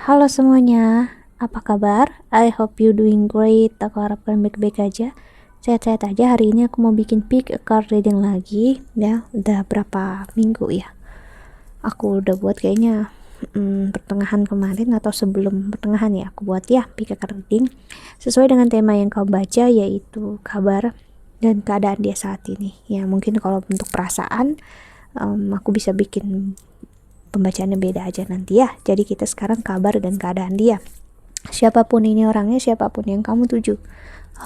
Halo semuanya, apa kabar? I hope you doing great. Aku harap kalian baik-baik aja, sehat-sehat aja. Hari ini aku mau bikin pick a card reading lagi ya. Udah berapa minggu ya aku udah buat, kayaknya pertengahan kemarin atau sebelum pertengahan ya aku buat ya pick a card reading sesuai dengan tema yang kau baca, yaitu kabar dan keadaan dia saat ini ya. Mungkin kalau untuk perasaan aku bisa bikin pembacaannya beda aja nanti ya. Jadi kita sekarang kabar dan keadaan dia, siapapun ini orangnya, siapapun yang kamu tuju.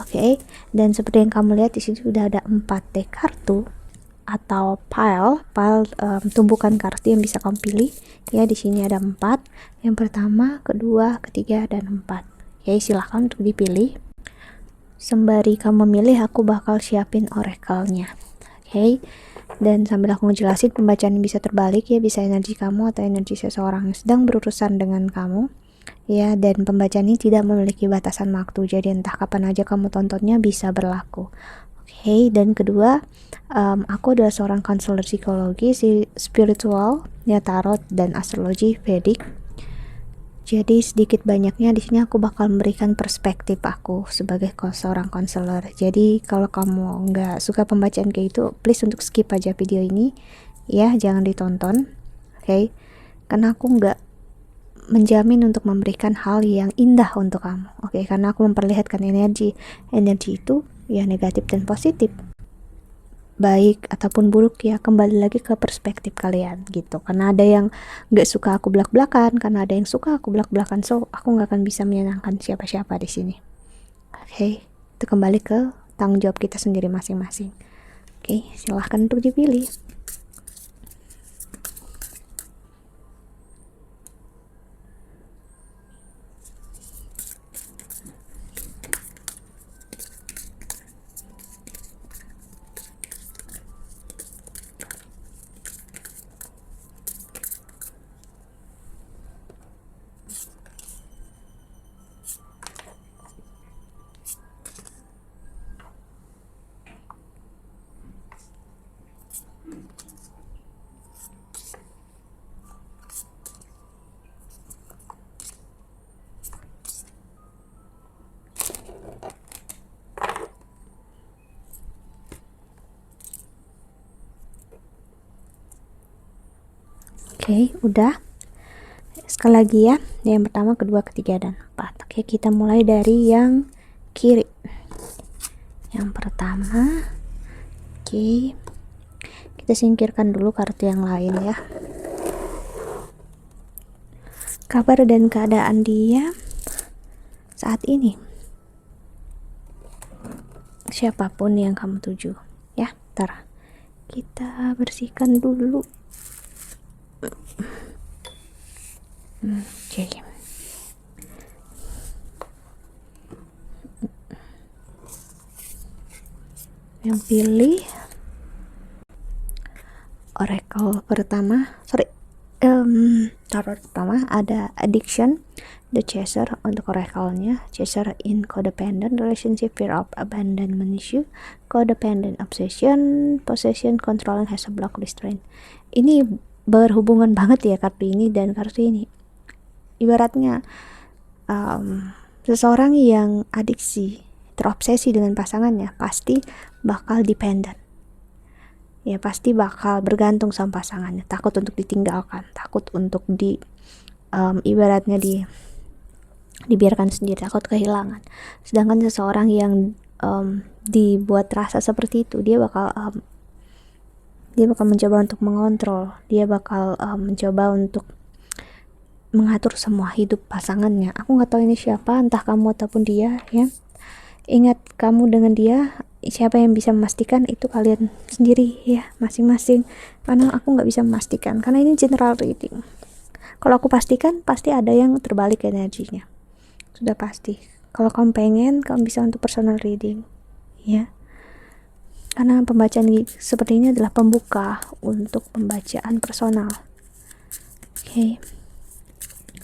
Oke. Dan seperti yang kamu lihat di sini sudah ada 4 deck kartu atau pile tumpukan kartu yang bisa kamu pilih ya. Di sini ada 4, yang pertama, kedua, ketiga, dan 4. Oke, silahkan untuk dipilih. Sembari kamu memilih, aku bakal siapin oracle-nya. Oke. Dan sambil aku ngejelasin, pembacaan bisa terbalik ya, bisa energi kamu atau energi seseorang yang sedang berurusan dengan kamu ya. Dan pembacaan ini tidak memiliki batasan waktu, jadi entah kapan aja kamu tontonnya bisa berlaku. Oke. Dan kedua, aku adalah seorang konselor psikologi spiritual ya, tarot dan astrologi Vedic. Jadi sedikit banyaknya di sini aku bakal memberikan perspektif aku sebagai seorang konselor. Jadi kalau kamu nggak suka pembacaan kayak itu, please untuk skip aja video ini ya, jangan ditonton. Oke. Karena aku nggak menjamin untuk memberikan hal yang indah untuk kamu. Oke, karena aku memperlihatkan energi itu ya, negatif dan positif, baik ataupun buruk ya, kembali lagi ke perspektif kalian gitu. Karena ada yang nggak suka aku belak-belakan, karena ada yang suka aku belak-belakan, so aku nggak akan bisa menyenangkan siapa-siapa di sini. Oke, itu kembali ke tanggung jawab kita sendiri masing-masing. Oke, silahkan untuk dipilih. Oke, udah. Sekali lagi ya, yang pertama, kedua, ketiga, dan 4. Oke, kita mulai dari yang kiri. Yang pertama, oke, kita singkirkan dulu kartu yang lain ya. Kabar dan keadaan dia saat ini, siapapun yang kamu tuju ya. Ntar kita bersihkan dulu. Oke. Yang pilih oracle pertama, tarot pertama ada addiction, the chaser untuk oracle-nya. Chaser in codependent relationship, fear of abandonment issue, codependent obsession, possession, control, and has a block restraint. Ini berhubungan banget ya kartu ini dan kartu ini. Ibaratnya seseorang yang adiksi, terobsesi dengan pasangannya, pasti bakal dependent ya, pasti bakal bergantung sama pasangannya, takut untuk ditinggalkan, takut untuk ibaratnya dibiarkan sendiri, takut kehilangan. Sedangkan seseorang yang dibuat rasa seperti itu, dia bakal mencoba untuk mengontrol, dia bakal mencoba untuk mengatur semua hidup pasangannya. Aku nggak tahu ini siapa, entah kamu ataupun dia ya. Ingat, kamu dengan dia, siapa yang bisa memastikan itu kalian sendiri ya, masing-masing. Karena aku nggak bisa memastikan, karena ini general reading. Kalau aku pastikan, pasti ada yang terbalik energinya, sudah pasti. Kalau kamu pengen, kamu bisa untuk personal reading ya, karena pembacaan seperti ini adalah pembuka untuk pembacaan personal. Oke.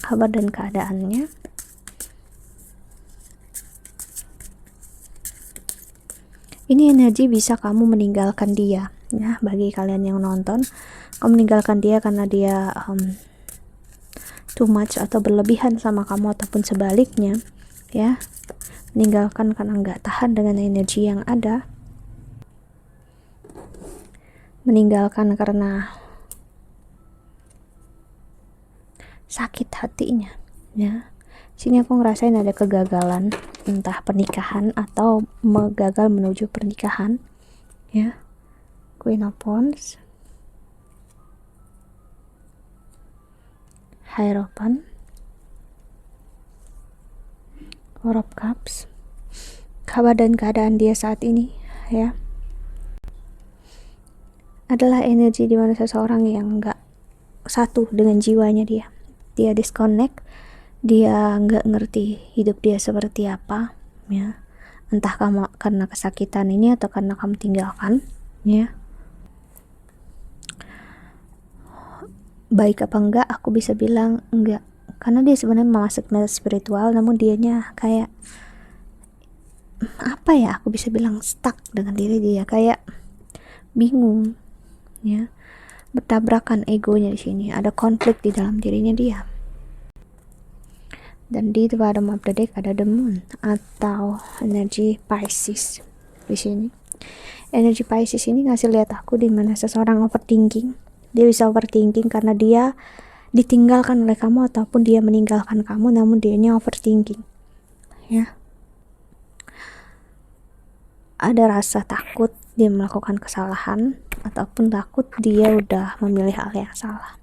Kabar dan keadaannya, ini energi bisa kamu meninggalkan dia ya. Bagi kalian yang nonton, kamu meninggalkan dia karena dia too much atau berlebihan sama kamu, ataupun sebaliknya ya, meninggalkan karena nggak tahan dengan energi yang ada, meninggalkan karena sakit hatinya ya. Sini aku ngerasain ada kegagalan, entah pernikahan atau gagal menuju pernikahan ya. Queen of Wands, Hierophant, Four of Cups. Kabar dan keadaan dia saat ini ya adalah energi di mana seseorang yang nggak satu dengan jiwanya dia disconnect, dia nggak ngerti hidup dia seperti apa ya, entah kamu karena kesakitan ini atau karena kamu tinggalkan ya. Baik apa enggak, aku bisa bilang enggak, karena dia sebenarnya masuk masa spiritual, namun dianya kayak apa ya, aku bisa bilang stuck dengan diri dia, kayak bingung ya, bertabrakan egonya di sini, ada konflik di dalam dirinya dia. Dan di bottom of the deck ada the moon atau energi Pisces di sini. Energi Pisces ini ngasih lihat aku di mana seseorang overthinking. Dia bisa overthinking karena dia ditinggalkan oleh kamu ataupun dia meninggalkan kamu, namun dianya overthinking ya. Ada rasa takut dia melakukan kesalahan, ataupun takut dia udah memilih hal yang salah.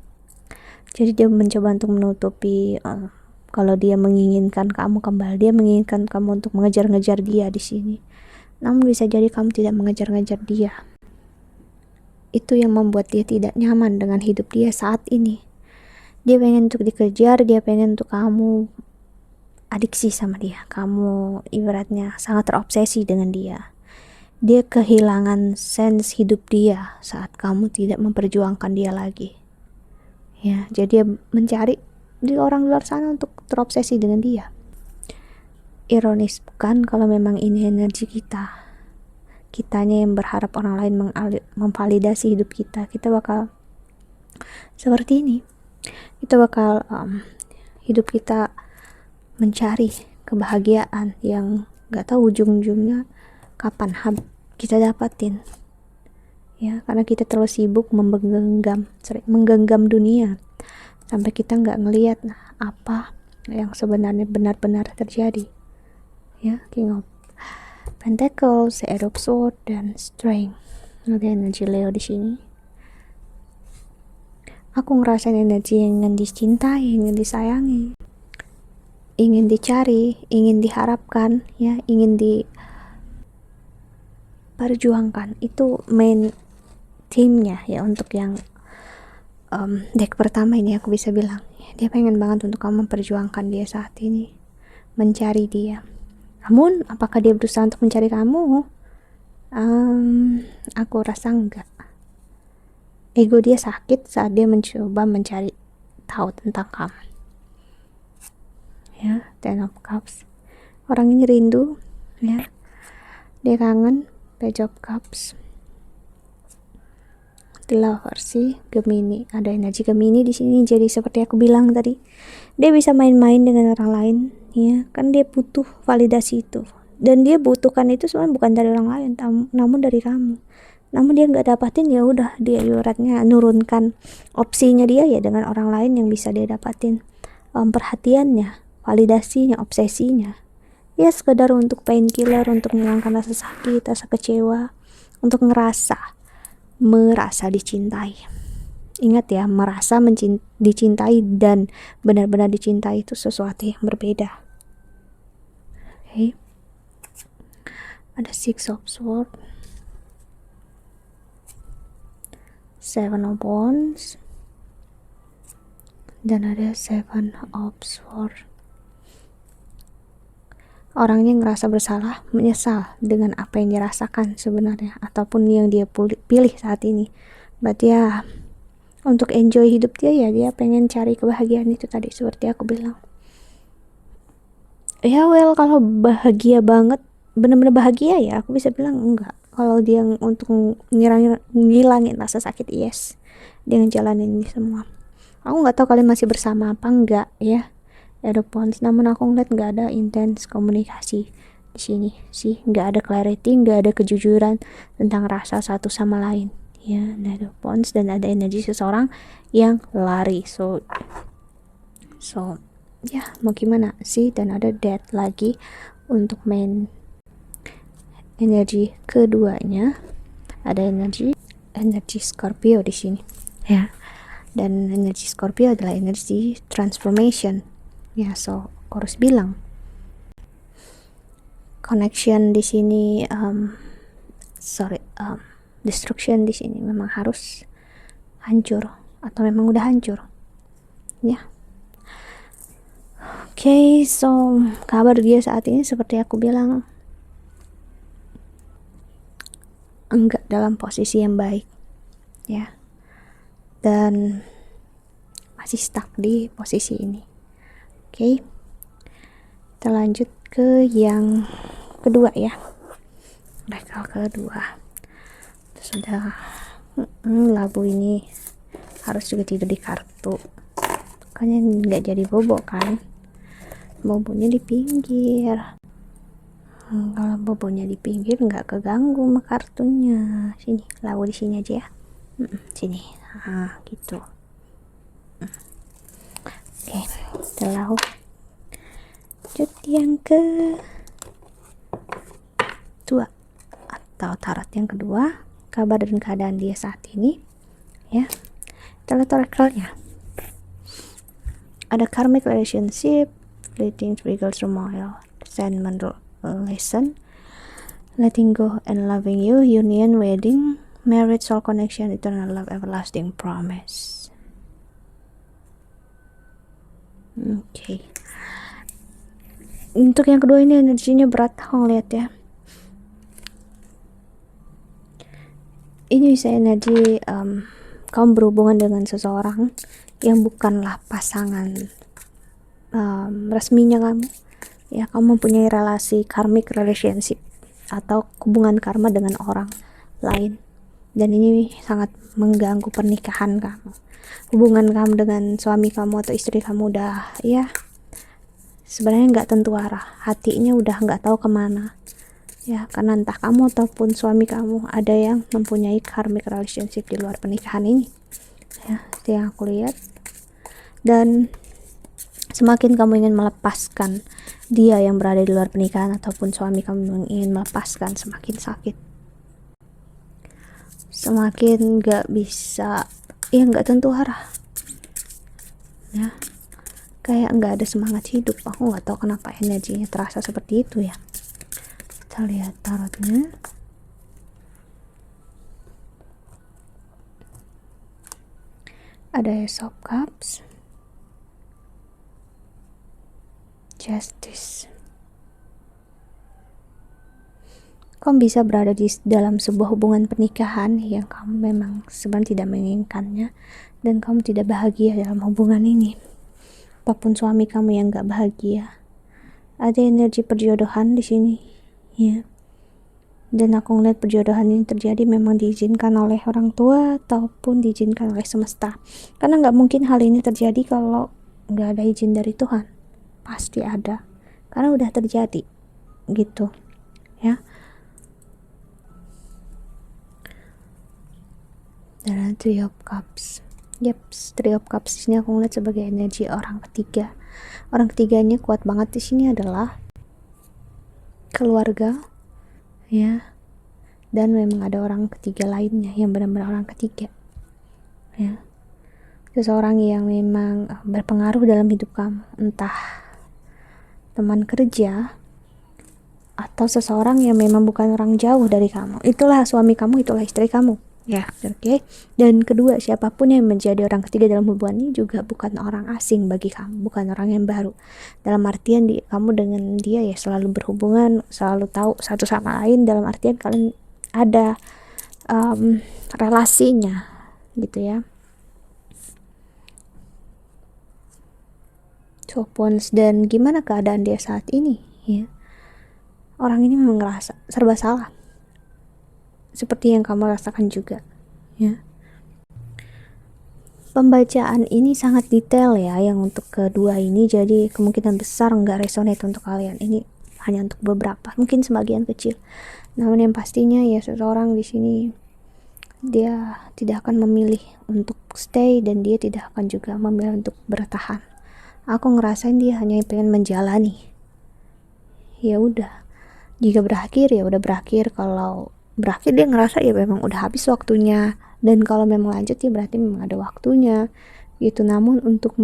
Jadi dia mencoba untuk menutupi kalau dia menginginkan kamu kembali, dia menginginkan kamu untuk mengejar-ngejar dia di sini. Namun bisa jadi kamu tidak mengejar-ngejar dia. Itu yang membuat dia tidak nyaman dengan hidup dia saat ini. Dia pengen untuk dikejar, dia pengen untuk kamu adiksi sama dia. Kamu ibaratnya sangat terobsesi dengan dia. Dia kehilangan sense hidup dia saat kamu tidak memperjuangkan dia lagi. Ya, jadi dia mencari di orang luar sana untuk terobsesi dengan dia. Ironis bukan kalau memang ini energi kitanya yang berharap orang lain memvalidasi hidup kita bakal seperti ini. Kita bakal hidup kita mencari kebahagiaan yang gak tahu ujung-ujungnya kapan kita dapatin ya, karena kita terlalu sibuk menggenggam dunia sampai kita nggak ngelihat apa yang sebenarnya benar-benar terjadi ya. King of Pentacles, Eight of Swords, dan Strength. Ada energi Leo di sini. Aku ngerasain energi yang ingin dicintai, ingin disayangi, ingin dicari, ingin diharapkan ya, ingin diperjuangkan. Itu main timnya ya untuk yang deck pertama ini. Aku bisa bilang dia pengen banget untuk kamu memperjuangkan dia saat ini, mencari dia. Namun apakah dia berusaha untuk mencari kamu? Aku rasa enggak. Ego dia sakit saat dia mencoba mencari tahu tentang kamu ya. Ten of Cups, orang ini rindu ya, dia kangen. Page of Cups, The Lovers, Gemini. Ada energi Gemini di sini. Jadi seperti aku bilang tadi, dia bisa main-main dengan orang lain ya, kan dia butuh validasi itu, dan dia butuhkan itu sebenarnya bukan dari orang lain namun dari kamu. Namun dia nggak dapatin, ya udah dia ibaratnya nurunkan opsinya dia ya dengan orang lain yang bisa dia dapatin perhatiannya, validasinya, obsesinya ya, sekedar untuk painkiller, untuk menghilangkan rasa sakit, rasa kecewa, untuk merasa dicintai. Ingat ya, merasa dicintai dan benar-benar dicintai itu sesuatu yang berbeda. Okay. Ada Six of Swords, Seven of Wands, dan ada Seven of Swords. Orangnya ngerasa bersalah, menyesal dengan apa yang dirasakan sebenarnya, ataupun yang dia pilih saat ini. Berarti ya untuk enjoy hidup dia ya, dia pengen cari kebahagiaan itu tadi seperti aku bilang. Ya well, kalau bahagia banget, bener-bener bahagia ya, aku bisa bilang enggak. Kalau dia untuk ngilangin rasa sakit, yes, dia ngejalanin ini semua. Aku nggak tahu kalian masih bersama apa enggak ya, ada Pons, namun aku ngeliat nggak ada intens komunikasi di sini sih, nggak ada clarity, nggak ada kejujuran tentang rasa satu sama lain ya. Ada Pons dan ada energi seseorang yang lari. So ya mau gimana sih. Dan ada Death lagi untuk main energi keduanya. Ada energi Scorpio di sini ya, dan energi Scorpio adalah energi transformation ya. So aku harus bilang connection di sini destruction di sini memang harus hancur atau memang udah hancur ya. Oke, so kabar dia saat ini seperti aku bilang enggak dalam posisi yang baik ya, dan masih stuck di posisi ini. Oke, kita lanjut ke yang kedua ya, level kedua. Sudah labu ini harus juga tidur di kartu, makanya nggak jadi bobo kan, bobonya di pinggir. Kalau bobonya di pinggir nggak keganggu sama kartunya. Sini, labu di sini aja ya. Sini, gitu. Oke, setelah lanjut yang kedua atau tarot yang kedua, kabar dan keadaan dia saat ini ya. Kita lihat oracle-nya. Ada karmic relationship, fleeting trigger turmoil, resentment lesson, letting go and loving you, union, wedding, marriage, soul connection, eternal love, everlasting promise. Oke. Untuk yang kedua ini energinya berat, aku lihat ya. Ini bisa energi kamu berhubungan dengan seseorang yang bukanlah pasangan resminya kamu ya. Kamu mempunyai relasi karmic relationship atau hubungan karma dengan orang lain, dan ini sangat mengganggu pernikahan kamu. Hubungan kamu dengan suami kamu atau istri kamu udah ya sebenarnya nggak tentu arah, hatinya udah nggak tahu kemana ya, karena entah kamu ataupun suami kamu ada yang mempunyai karmic relationship di luar pernikahan ini ya, itu yang aku lihat. Dan semakin kamu ingin melepaskan dia yang berada di luar pernikahan ataupun suami kamu ingin melepaskan, semakin sakit, semakin gak bisa ya, gak tentu arah ya, kayak gak ada semangat hidup. Aku gak tahu kenapa energinya terasa seperti itu ya. Kita lihat tarotnya. Ada Ace of Cups, Justice. Kamu bisa berada di dalam sebuah hubungan pernikahan yang kamu memang sebenarnya tidak menginginkannya, dan kamu tidak bahagia dalam hubungan ini. Apapun suami kamu yang gak bahagia, ada energi perjodohan di sini ya. Dan aku ngeliat perjodohan ini terjadi memang diizinkan oleh orang tua ataupun diizinkan oleh semesta, karena gak mungkin hal ini terjadi kalau gak ada izin dari Tuhan. Pasti ada, karena udah terjadi gitu ya. Dan Three of Cups. Three of Cups di sini aku ngeliat sebagai energi orang ketiga. Orang ketiganya kuat banget di sini adalah keluarga ya, dan memang ada orang ketiga lainnya yang benar-benar orang ketiga ya, seseorang yang memang berpengaruh dalam hidup kamu, entah teman kerja atau seseorang yang memang bukan orang jauh dari kamu. Itulah suami kamu, itulah istri kamu ya. Oke. Dan kedua, siapapun yang menjadi orang ketiga dalam hubungan ini juga bukan orang asing bagi kamu, bukan orang yang baru. Dalam artian kamu dengan dia ya selalu berhubungan, selalu tahu satu sama lain, dalam artian kalian ada relasinya gitu ya. Dan gimana keadaan dia saat ini ya, orang ini memang ngerasa serba salah seperti yang kamu rasakan juga ya. Pembacaan ini sangat detail ya, yang untuk kedua ini, jadi kemungkinan besar nggak resonate untuk kalian. Ini hanya untuk beberapa, mungkin sebagian kecil. Namun yang pastinya ya, seseorang di sini dia tidak akan memilih untuk stay dan dia tidak akan juga memilih untuk bertahan. Aku ngerasain dia hanya pengen menjalani. Ya udah, jika berakhir ya udah berakhir. Kalau berakhir dia ngerasa ya memang udah habis waktunya, dan kalau memang lanjut ya berarti memang ada waktunya gitu. Namun untuk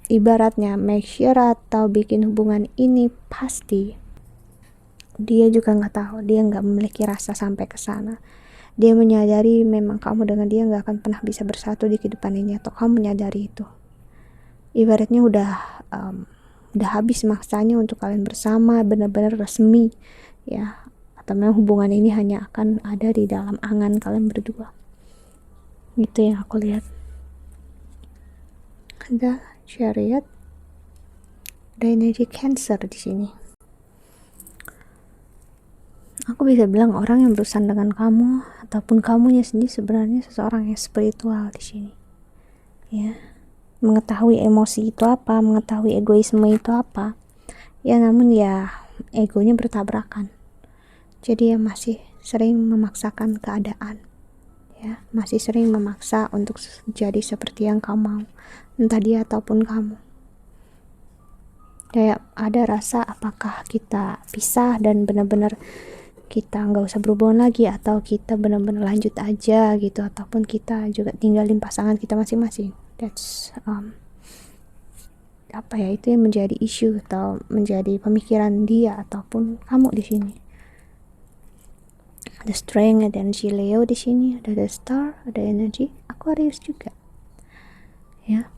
ibaratnya make sure atau bikin hubungan ini pasti, dia juga nggak tahu, dia nggak memiliki rasa sampai ke sana. Dia menyadari memang kamu dengan dia nggak akan pernah bisa bersatu di kehidupan ini, atau kamu menyadari itu. Ibaratnya udah habis maksanya untuk kalian bersama benar-benar resmi ya, atau memang hubungan ini hanya akan ada di dalam angan kalian berdua. Itu yang aku lihat. Ada Chariot, ada energi Cancer di sini. Aku bisa bilang orang yang berurusan dengan kamu ataupun kamunya sendiri sebenarnya seseorang yang spiritual di sini. Ya, mengetahui emosi itu apa, mengetahui egoisme itu apa. Ya, namun ya egonya bertabrakan. Jadi ya masih sering memaksakan keadaan. Ya, masih sering memaksa untuk jadi seperti yang kamu mau, entah dia ataupun kamu. Kayak ada rasa apakah kita pisah dan benar-benar kita nggak usah berhubungan lagi, atau kita benar-benar lanjut aja gitu, ataupun kita juga tinggalin pasangan kita masing-masing. That's apa ya, itu yang menjadi isu atau menjadi pemikiran dia ataupun kamu di sini. Ada Strength, ada energi Leo di sini, ada The Star, ada energi Aquarius juga. Ya,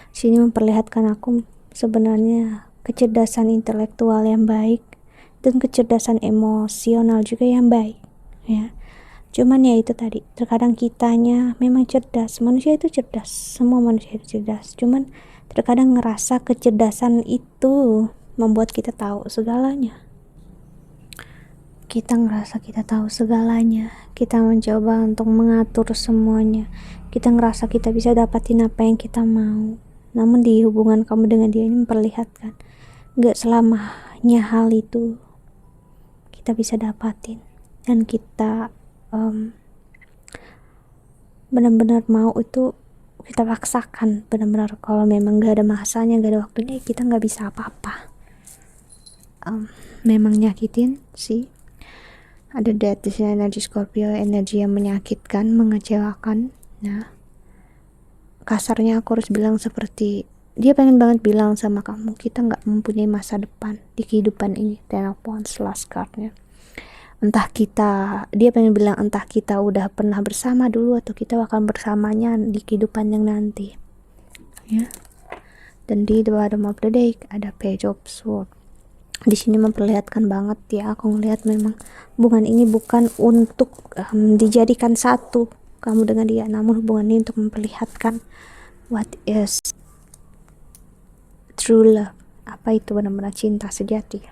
sini memperlihatkan aku sebenarnya kecerdasan intelektual yang baik dan kecerdasan emosional juga yang baik. Ya, cuman ya itu tadi, terkadang kitanya memang cerdas, manusia itu cerdas, semua manusia itu cerdas. Cuman terkadang ngerasa kecerdasan itu membuat kita tahu segalanya. Kita ngerasa kita tahu segalanya, kita mencoba untuk mengatur semuanya, kita ngerasa kita bisa dapatin apa yang kita mau. Namun di hubungan kamu dengan dia ini memperlihatkan gak selamanya hal itu kita bisa dapatin, dan kita benar-benar mau itu kita paksakan benar-benar. Kalau memang gak ada masanya, gak ada waktunya, kita gak bisa apa-apa. Memang nyakitin sih. Ada Death di sini, energi Scorpio, energi yang menyakitkan, mengecewakan. Nah, kasarnya aku harus bilang seperti dia pengen banget bilang sama kamu, kita nggak mempunyai masa depan di kehidupan ini. Ten of Wands, last cardnya. Dia pengen bilang entah kita udah pernah bersama dulu atau kita akan bersamanya di kehidupan yang nanti. Ya. Dan di the bottom of the deck ada Page of Swords. Di sini memperlihatkan banget ya, aku ngelihat memang hubungan ini bukan untuk dijadikan satu kamu dengan dia, namun hubungan ini untuk memperlihatkan what is true love, apa itu benar-benar cinta sejati.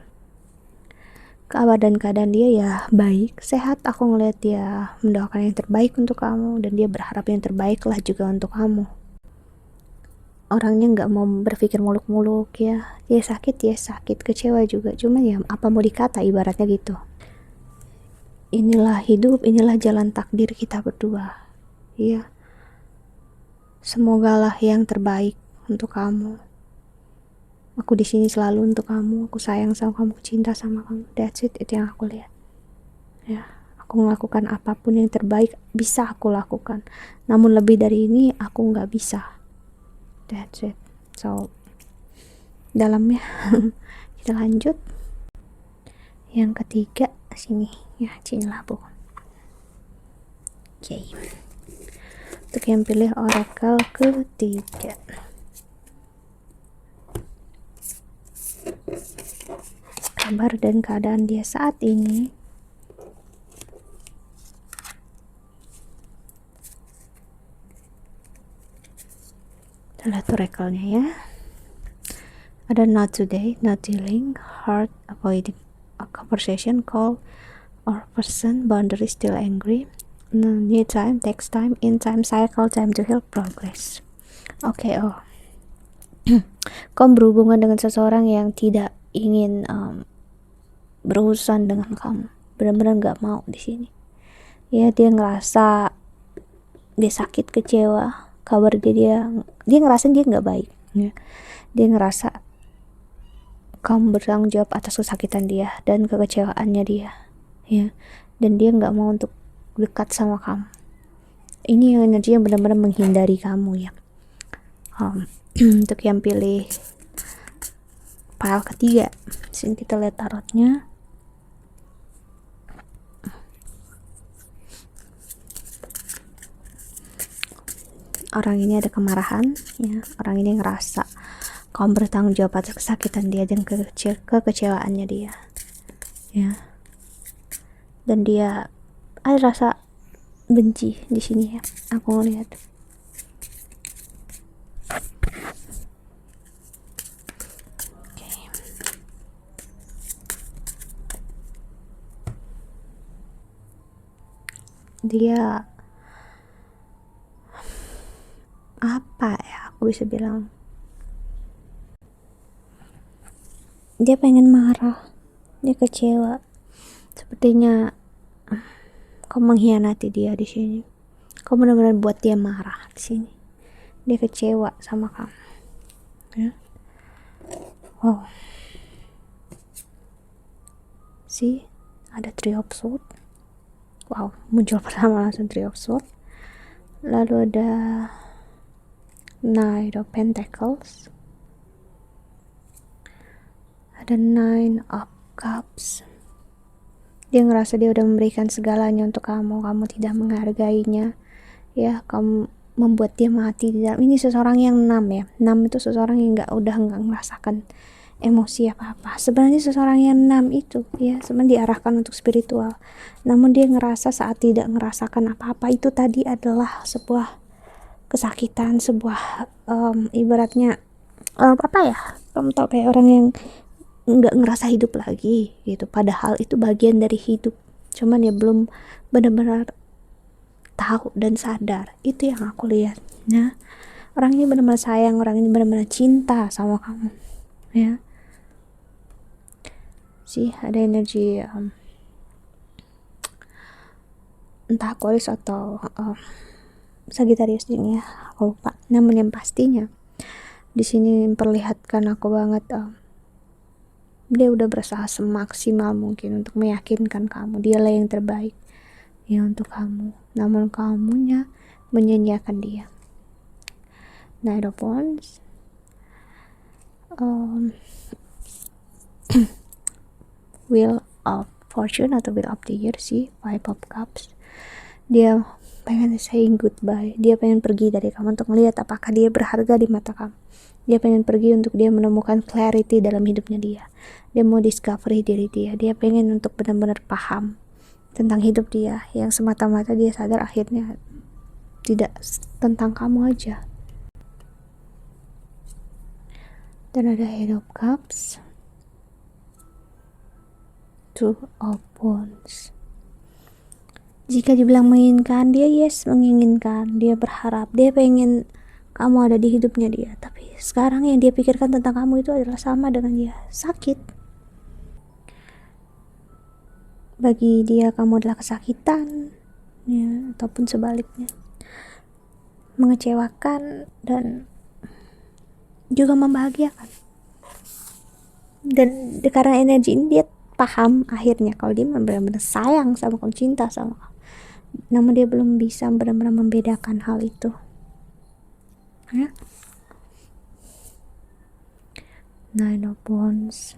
Kabar dan keadaan dia ya baik, sehat. Aku ngelihat dia mendoakan yang terbaik untuk kamu, dan dia berharap yang terbaik lah juga untuk kamu. Orangnya nggak mau berpikir muluk-muluk ya. Dia sakit, kecewa juga. Cuman ya apa mau dikata, ibaratnya gitu. Inilah hidup, inilah jalan takdir kita berdua. Iya. Semogalah yang terbaik untuk kamu. Aku di sini selalu untuk kamu. Aku sayang sama kamu, aku cinta sama kamu. That's it, itu yang aku lihat. Ya, aku melakukan apapun yang terbaik bisa aku lakukan. Namun lebih dari ini aku nggak bisa. That's it. So dalamnya kita lanjut. Yang ketiga sini ya, Cinlabu. Oke. Untuk yang pilih oracle ketiga, kabar dan keadaan dia saat ini. Lihat oracle-nya ya. Ada not today, not dealing, heart avoiding a conversation, call or person, boundary still angry, need time, takes time, in time, cycle, time to heal, progress. Oke, oh. Kamu berhubungan dengan seseorang yang tidak ingin berurusan dengan kamu, benar-benar nggak mau di sini. Ya, dia ngerasa dia sakit, kecewa, kabar dia ngerasa dia nggak baik. Ya. Dia ngerasa kamu bertanggung jawab atas kesakitan dia dan kekecewaannya dia. Ya, dan dia nggak mau untuk dekat sama kamu. Ini yang energi yang benar-benar menghindari kamu ya. Untuk yang pilih pile ketiga, sini kita lihat tarotnya. Orang ini ada kemarahan ya, orang ini ngerasa kamu bertanggung jawab atas kesakitan dia dan kekecewaannya dia ya, dan dia ada rasa benci di sini ya, aku ngelihat. Dia apa ya, aku bisa bilang dia pengen marah, dia kecewa, sepertinya kau mengkhianati dia di sini. Kau benar-benar buat dia marah di sini. Dia kecewa sama kamu. Ya. Wow. See, ada Three of Swords. Wow, muncul pertama langsung Three of Swords. Lalu ada Knight of Pentacles. Ada Nine of Cups. Dia ngerasa dia udah memberikan segalanya untuk kamu tidak menghargainya ya, kamu membuat dia mati di dalam. Ini seseorang yang 6 ya, 6 itu seseorang yang udah nggak merasakan emosi apa-apa. Sebenarnya seseorang yang 6 itu ya sebenarnya diarahkan untuk spiritual, namun dia ngerasa saat tidak merasakan apa-apa itu tadi adalah sebuah kesakitan, sebuah ibaratnya apa ya, kamu tau kayak orang yang nggak ngerasa hidup lagi gitu, padahal itu bagian dari hidup, cuman ya belum benar-benar tahu dan sadar. Itu yang aku lihat ya, orang ini benar-benar sayang, orang ini benar-benar cinta sama kamu ya. Sih ada energi entah Aquarius atau Sagittarius ya, aku lupa, namun yang pastinya di sini memperlihatkan aku banget dia udah berusaha semaksimal mungkin untuk meyakinkan kamu dialah yang terbaik ya untuk kamu, namun kamunya menyanyiakan dia. Knight of Wands, Wheel of Fortune atau Wheel of the Year sih, Five of Cups. Dia pengen saying goodbye, dia pengen pergi dari kamu untuk melihat apakah dia berharga di mata kamu. Dia pengen pergi untuk dia menemukan clarity dalam hidupnya dia mau discovery diri dia pengen untuk benar-benar paham tentang hidup dia, yang semata-mata dia sadar akhirnya tidak tentang kamu aja. Dan ada Eight of Cups, Two of Wands. Jika dibilang menginginkan, dia yes menginginkan, dia berharap, dia pengen kamu ada di hidupnya dia, tapi sekarang yang dia pikirkan tentang kamu itu adalah sama dengan dia sakit. Bagi dia kamu adalah kesakitan ya, ataupun sebaliknya mengecewakan dan juga membahagiakan. Dan karena energi ini dia paham akhirnya kalau dia benar-benar sayang sama kamu, cinta sama kamu, namun dia belum bisa benar-benar membedakan hal itu ya. Nine of Wands,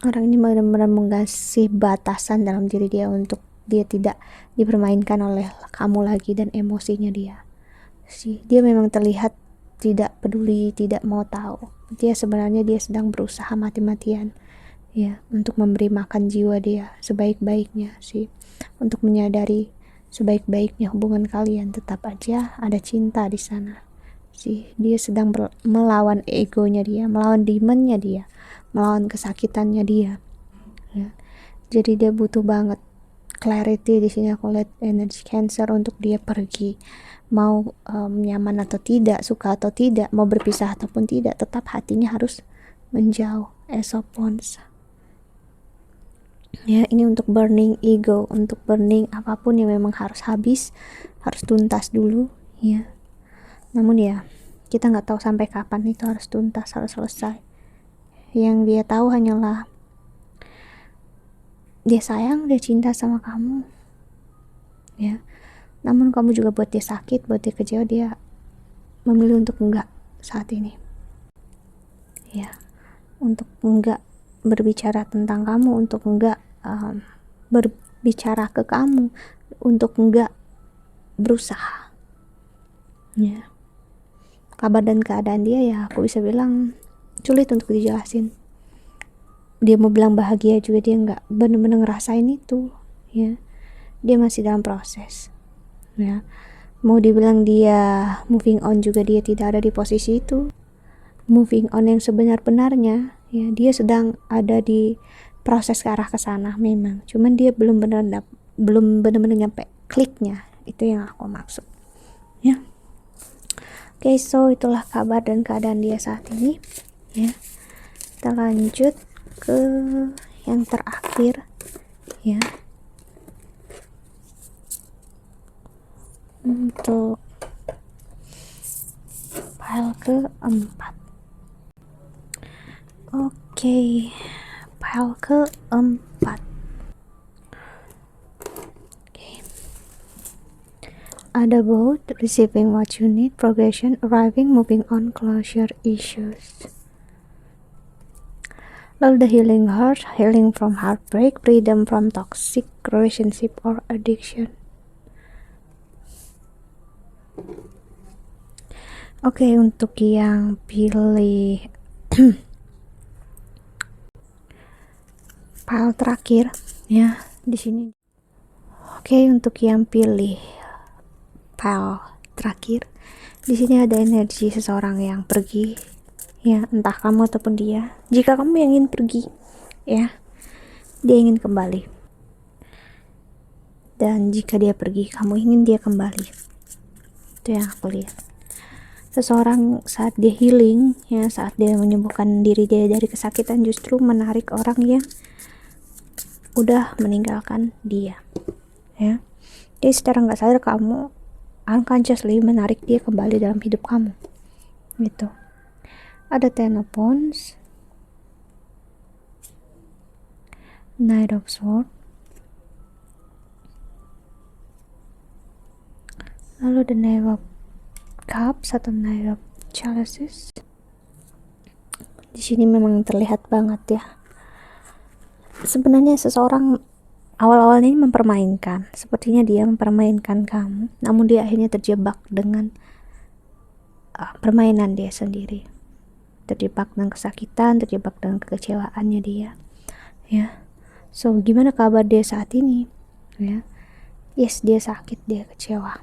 orang ini benar-benar mengasih batasan dalam diri dia untuk dia tidak dipermainkan oleh kamu lagi dan emosinya dia sih. Dia memang terlihat tidak peduli, tidak mau tahu, dia sebenarnya dia sedang berusaha mati-matian ya untuk memberi makan jiwa dia sebaik-baiknya sih, untuk menyadari sebaik-baiknya hubungan kalian tetap aja ada cinta di sana sih. Dia sedang melawan egonya dia, melawan demonnya dia, melawan kesakitannya dia ya. Jadi dia butuh banget clarity. Di sini aku lihat energi Cancer untuk dia pergi, mau nyaman atau tidak, suka atau tidak, mau berpisah ataupun tidak, tetap hatinya harus menjauh. Ace of Wands. Ya, ini untuk burning ego, untuk burning apapun yang memang harus habis, harus tuntas dulu, ya. Namun ya, kita nggak tahu sampai kapan itu harus tuntas, harus selesai. Yang dia tahu hanyalah dia sayang, dia cinta sama kamu, ya. Namun kamu juga buat dia sakit, buat dia kecewa, dia memilih untuk enggak saat ini, ya. Untuk enggak berbicara tentang kamu, untuk enggak berbicara ke kamu, untuk enggak berusaha, ya. Kabar dan keadaan dia, ya aku bisa bilang sulit untuk dijelasin. Dia mau bilang bahagia juga, dia nggak bener-bener ngerasain itu, ya. Dia masih dalam proses, ya. Mau dibilang dia moving on juga, dia tidak ada di posisi itu. Moving on yang sebenar-benarnya, ya, dia sedang ada di proses ke arah ke sana memang, cuman dia belum benar-benar nyampe kliknya, itu yang aku maksud, ya. Oke, so itulah kabar dan keadaan dia saat ini, ya. Kita lanjut ke yang terakhir, ya, untuk pile keempat. Oke, pile keempat. Ada both receiving what you need, progression, arriving, moving on, closure issues. Lalu the healing heart, healing from heartbreak, freedom from toxic relationship or addiction. Oke, untuk yang pilih pile terakhir, ya, di sini. Oke, untuk yang pilih pile terakhir, di sini ada energi seseorang yang pergi, ya, entah kamu ataupun dia. Jika kamu yang ingin pergi, ya, dia ingin kembali. Dan jika dia pergi, kamu ingin dia kembali. Itu yang aku lihat. Seseorang saat dia healing, ya, saat dia menyembuhkan diri dia dari kesakitan, justru menarik orang yang udah meninggalkan dia, ya. Jadi secara nggak sadar kamu unconsciously menarik dia kembali dalam hidup kamu, gitu. Ada Ten of Wands, Knight of Swords, lalu the Knight of Cups atau Knight of Chalices. Di sini memang terlihat banget, ya. Sebenarnya seseorang awal-awalnya ini mempermainkan, sepertinya dia mempermainkan kamu, namun dia akhirnya terjebak dengan permainan dia sendiri, terjebak dengan kesakitan, terjebak dengan kekecewaannya dia, ya. So gimana kabar dia saat ini, ya? Yes, dia sakit, dia kecewa,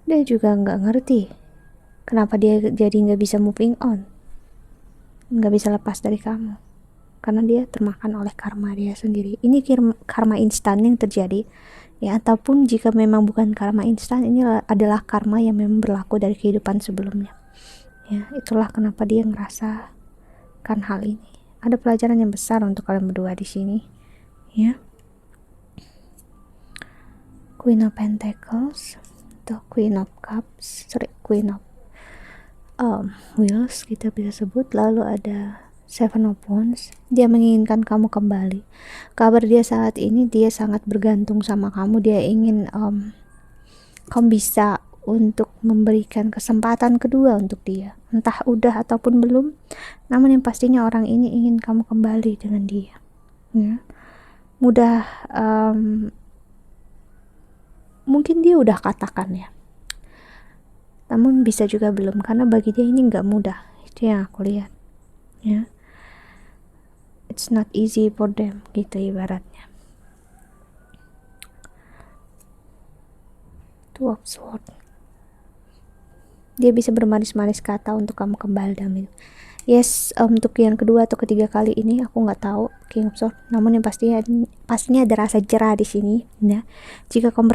dia juga nggak ngerti kenapa dia jadi nggak bisa moving on, nggak bisa lepas dari kamu, karena dia termakan oleh karma dia sendiri. Ini karma instan yang terjadi, ya, ataupun jika memang bukan karma instan, ini adalah karma yang memang berlaku dari kehidupan sebelumnya, ya. Itulah kenapa dia ngerasakan hal ini. Ada pelajaran yang besar untuk kalian berdua di sini, ya. Queen of Pentacles atau Queen of Cups, Queen of Wheels kita bisa sebut. Lalu ada Seven of Wands, dia menginginkan kamu kembali. Kabar dia saat ini, dia sangat bergantung sama kamu. Dia ingin kamu bisa untuk memberikan kesempatan kedua untuk dia, entah udah ataupun belum, namun yang pastinya orang ini ingin kamu kembali dengan dia, ya. Mudah, mungkin dia udah katakan, ya, namun bisa juga belum, karena bagi dia ini nggak mudah. Itu yang aku lihat, ya. It's not easy for them, gitu ibaratnya. Two of Swords, dia bisa bermanis-manis kata untuk kamu kembali dalam hidup. Yes, untuk yang kedua atau ketiga kali ini aku nggak tahu King of Swords, namun yang pastinya ada rasa jerah di sini. Nah, jika kamu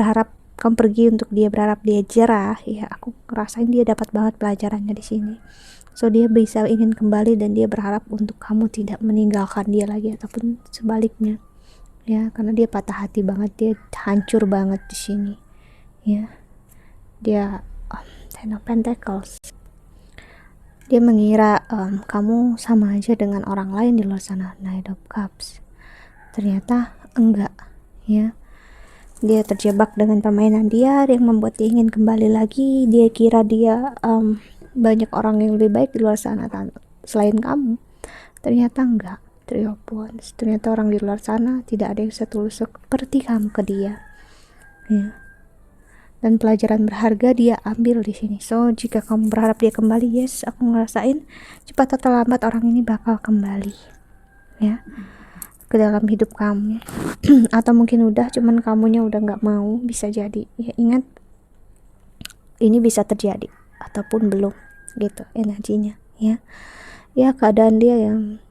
pergi untuk dia berharap dia jerah, ya aku ngerasain dia dapat banget pelajarannya di sini. So dia bisa ingin kembali dan dia berharap untuk kamu tidak meninggalkan dia lagi ataupun sebaliknya. Ya, karena dia patah hati banget, dia hancur banget di sini. Ya, dia Ten of Pentacles. Dia mengira kamu sama aja dengan orang lain di luar sana. Knight of Cups. Ternyata enggak, ya. Dia terjebak dengan permainan dia yang membuat dia ingin kembali lagi. Dia kira dia banyak orang yang lebih baik di luar sana selain kamu. Ternyata enggak. Three of Wands. Ternyata orang di luar sana tidak ada yang setulus seperti kamu ke dia, ya. Dan pelajaran berharga dia ambil di sini. So jika kamu berharap dia kembali, yes, aku ngerasain cepat atau lambat orang ini bakal kembali, ya, ke dalam hidup kamu. Atau mungkin udah, cuman kamunya udah nggak mau, bisa jadi. Ya, ingat, ini bisa terjadi ataupun belum, gitu energinya, ya. Ya, keadaan dia yang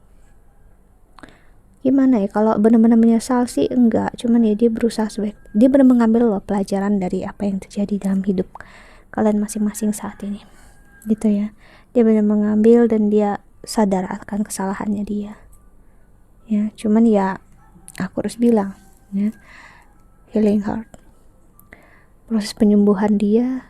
gimana ya, kalau benar-benar menyesal sih enggak, cuman ya dia berusaha dia benar mengambil loh pelajaran dari apa yang terjadi dalam hidup kalian masing-masing saat ini, gitu ya. Dia benar mengambil dan dia sadar akan kesalahannya dia, ya. Cuman ya aku harus bilang, ya, healing heart, proses penyembuhan dia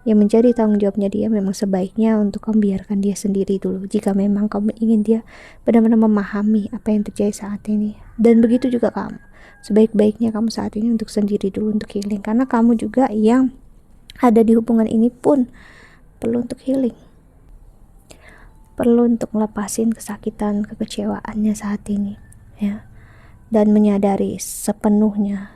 yang menjadi tanggung jawabnya dia, memang sebaiknya untuk kamu biarkan dia sendiri dulu jika memang kamu ingin dia benar-benar memahami apa yang terjadi saat ini. Dan begitu juga kamu, sebaik-baiknya kamu saat ini untuk sendiri dulu untuk healing, karena kamu juga yang ada di hubungan ini pun perlu untuk healing, perlu untuk ngelepasin kesakitan, kekecewaannya saat ini, ya. Dan menyadari sepenuhnya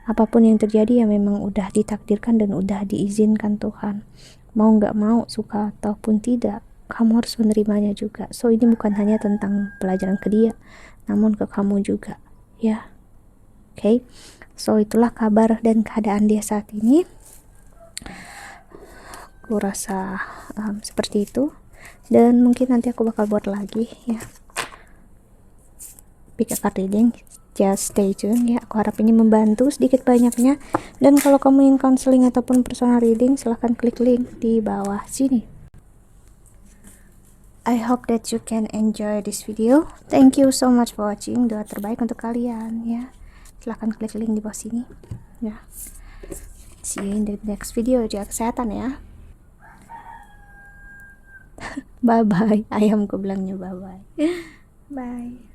apapun yang terjadi ya memang udah ditakdirkan dan udah diizinkan Tuhan. Mau nggak mau, suka ataupun tidak, kamu harus menerimanya juga. So ini bukan hanya tentang pelajaran ke dia, namun ke kamu juga, ya. Oke. So itulah kabar dan keadaan dia saat ini. Aku rasa seperti itu. Dan mungkin nanti aku bakal buat lagi, ya, pick a card reading. Just stay tune, ya. Aku harap ini membantu sedikit banyaknya. Dan kalau kamu ingin counseling ataupun personal reading, silahkan klik link di bawah sini. I hope that you can enjoy this video. Thank you so much for watching. Doa terbaik untuk kalian, ya. Silahkan klik link di bawah sini, ya. See you in the next video. Jaga kesehatan, ya. Bye bye. Ayamku bilangnya bye bye. Bye.